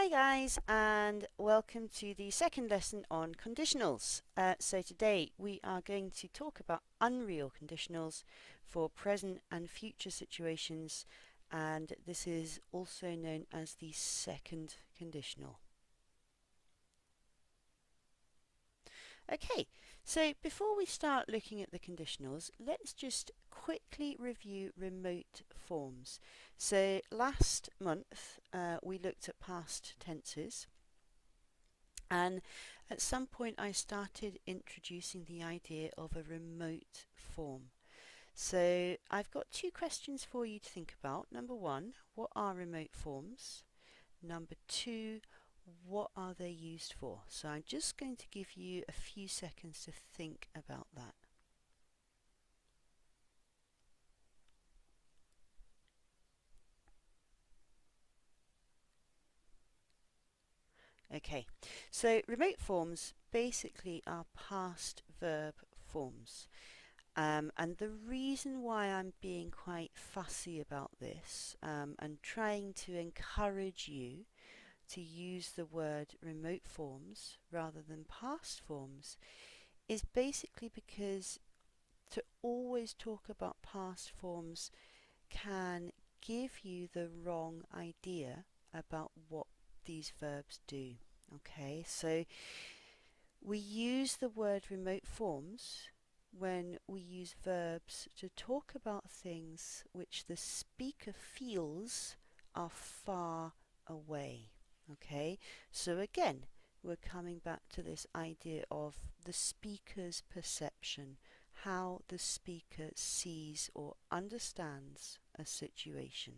Hi guys, and welcome to the second lesson on conditionals. So today we are going to talk about unreal conditionals for present and future situations, and this is also known as the second conditional. Okay, so before we start looking at the conditionals, let's just quickly review remote forms. So last month we looked at past tenses, and at some point I started introducing the idea of a remote form. So I've got two questions for you to think about. Number one, what are remote forms? Number two, what are they used for? So I'm just going to give you a few seconds to think about that. Okay, so remote forms basically are past verb forms. And the reason why I'm being quite fussy about this and trying to encourage you to use the word remote forms rather than past forms is basically because to always talk about past forms can give you the wrong idea about what these verbs do. Okay, so we use the word remote forms when we use verbs to talk about things which the speaker feels are far away. Okay, so again, we're coming back to this idea of the speaker's perception, how the speaker sees or understands a situation.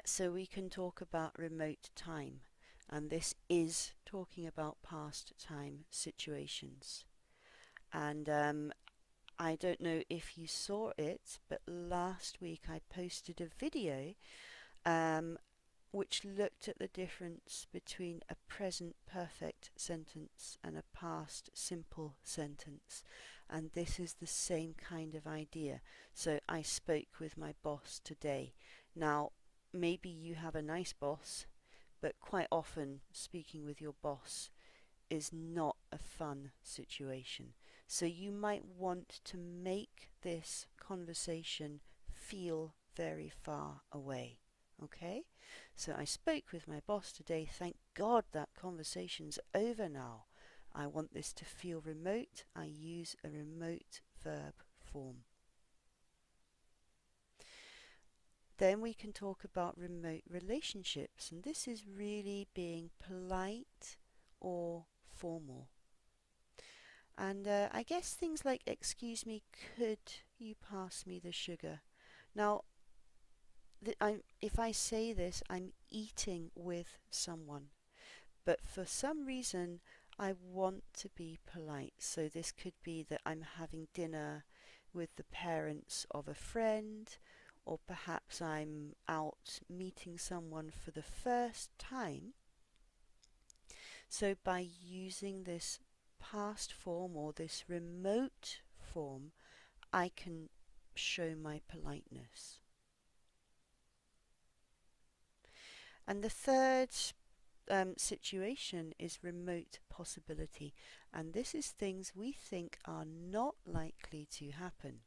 So we can talk about remote time, and this is talking about past time situations. And I don't know if you saw it, but last week I posted a video um, which looked at the difference between a present perfect sentence and a past simple sentence. And this is the same kind of idea. So I spoke with my boss today. Now, maybe you have a nice boss, but quite often speaking with your boss is not a fun situation. So you might want to make this conversation feel very far away. Okay? So I spoke with my boss today. Thank God that conversation's over now. I want this to feel remote. I use a remote verb form. Then we can talk about remote relationships, and this is really being polite or formal. And I guess things like, excuse me, could you pass me the sugar? Now, if I say this, I'm eating with someone, but for some reason I want to be polite. So this could be that I'm having dinner with the parents of a friend, or perhaps I'm out meeting someone for the first time. So by using this past form or this remote form, I can show my politeness. And the third situation is remote possibility, and this is things we think are not likely to happen.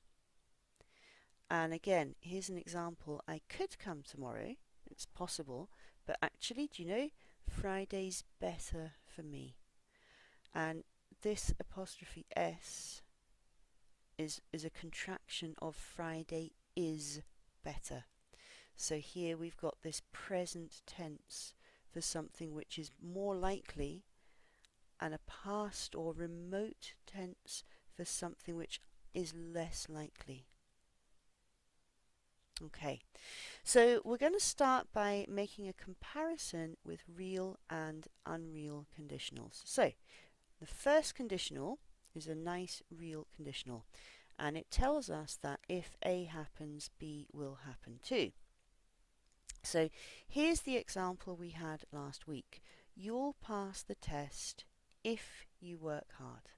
And again, here's an example. I could come tomorrow, it's possible, but actually, do you know, Friday's better for me. And this apostrophe S is a contraction of Friday is better. So here we've got this present tense for something which is more likely, and a past or remote tense for something which is less likely. Okay, so we're going to start by making a comparison with real and unreal conditionals. So the first conditional is a nice real conditional, and it tells us that if A happens, B will happen too. So here's the example we had last week. You'll pass the test if you work hard.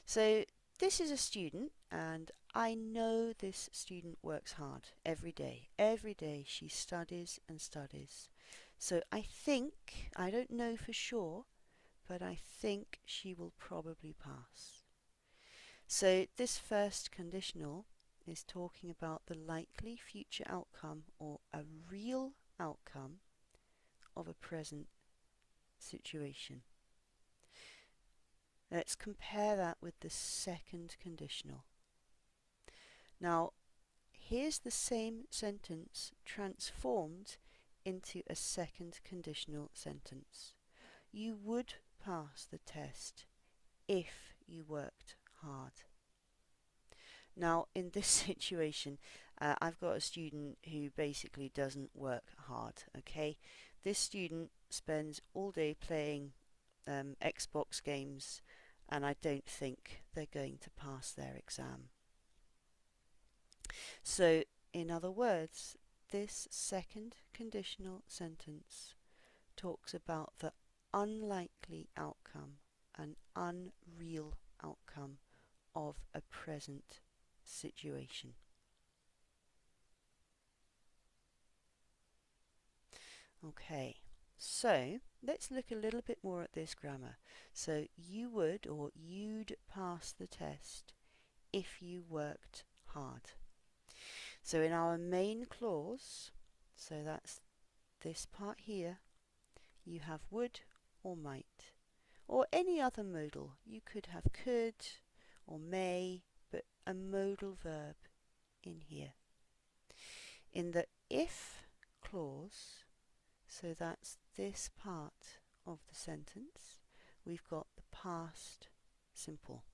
So this is a student, and I know this student works hard every day. Every day she studies and studies. So I think, I don't know for sure, but I think she will probably pass. So this first conditional is talking about the likely future outcome or a real outcome of a present situation. Let's compare that with the second conditional. Now, here's the same sentence transformed into a second conditional sentence. You would pass the test if you worked hard. Now, in this situation, I've got a student who basically doesn't work hard, okay? This student spends all day playing Xbox games, and I don't think they're going to pass their exam. So, in other words, this second conditional sentence talks about the unlikely outcome, an unreal outcome of a present situation. Okay, so let's look a little bit more at this grammar. So you would or you'd pass the test if you worked hard. So in our main clause, so that's this part here, you have would or might, or any other modal. You could have could or may, but a modal verb in here. In the if clause, so that's this part of the sentence, we've got the past simple.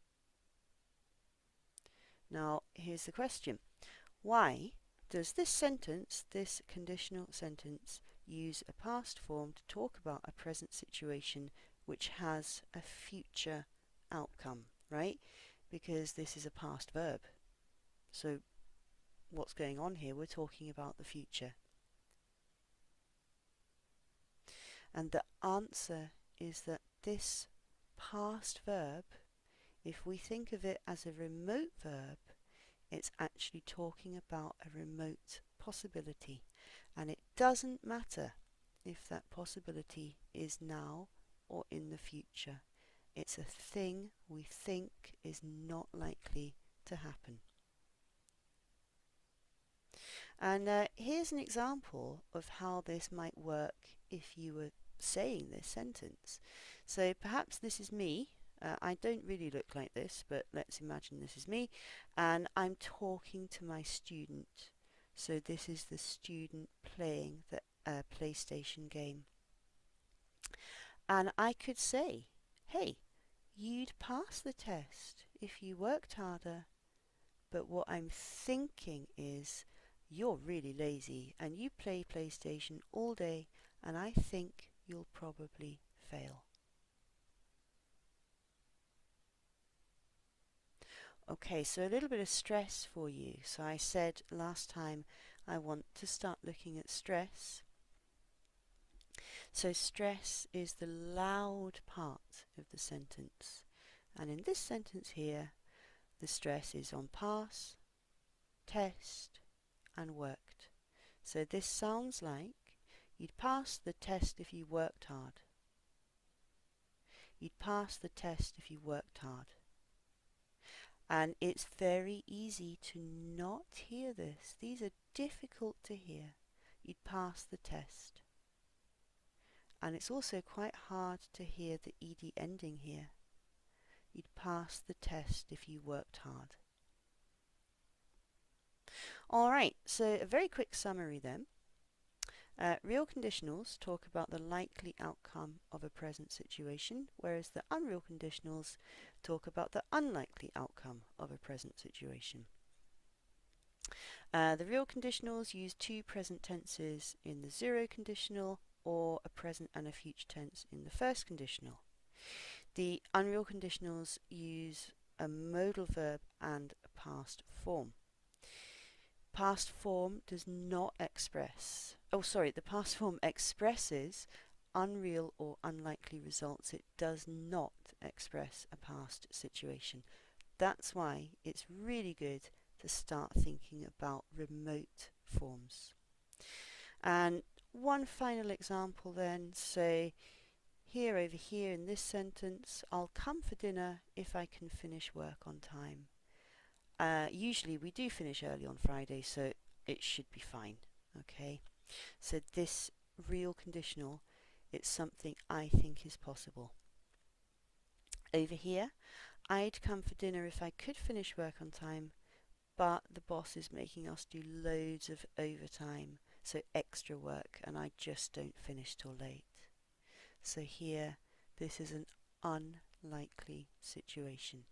Now, here's the question. Why does this sentence, this conditional sentence, use a past form to talk about a present situation which has a future outcome, right? Because this is a past verb. So what's going on here? We're talking about the future. And the answer is that this past verb, if we think of it as a remote verb, it's actually talking about a remote possibility. And it doesn't matter if that possibility is now or in the future. It's a thing we think is not likely to happen. And here's an example of how this might work if you were saying this sentence. So perhaps this is me. I don't really look like this, but let's imagine this is me, and I'm talking to my student. So this is the student playing the PlayStation game. And I could say, hey, you'd pass the test if you worked harder, but what I'm thinking is you're really lazy and you play PlayStation all day, and I think you'll probably fail. Okay, so a little bit of stress for you. So I said last time I want to start looking at stress. So stress is the loud part of the sentence. And in this sentence here, the stress is on pass, test, and worked. So this sounds like you'd pass the test if you worked hard. You'd pass the test if you worked hard. And it's very easy to not hear this. These are difficult to hear. You'd pass the test. And it's also quite hard to hear the ed ending here. You'd pass the test if you worked hard. Alright, so a very quick summary then. Real conditionals talk about the likely outcome of a present situation, whereas the unreal conditionals talk about the unlikely outcome of a present situation. The real conditionals use two present tenses in the zero conditional, or a present and a future tense in the first conditional. The unreal conditionals use a modal verb and a past form. Past form does not express, the past form expresses unreal or unlikely results. It does not express a past situation. That's why it's really good to start thinking about remote forms. And one final example then, so here over here in this sentence, I'll come for dinner if I can finish work on time. Usually we do finish early on Friday, so it should be fine. Okay, so this real conditional, it's something I think is possible. Over here, I'd come for dinner if I could finish work on time, but the boss is making us do loads of overtime, so extra work, and I just don't finish till late. So here, this is an unlikely situation.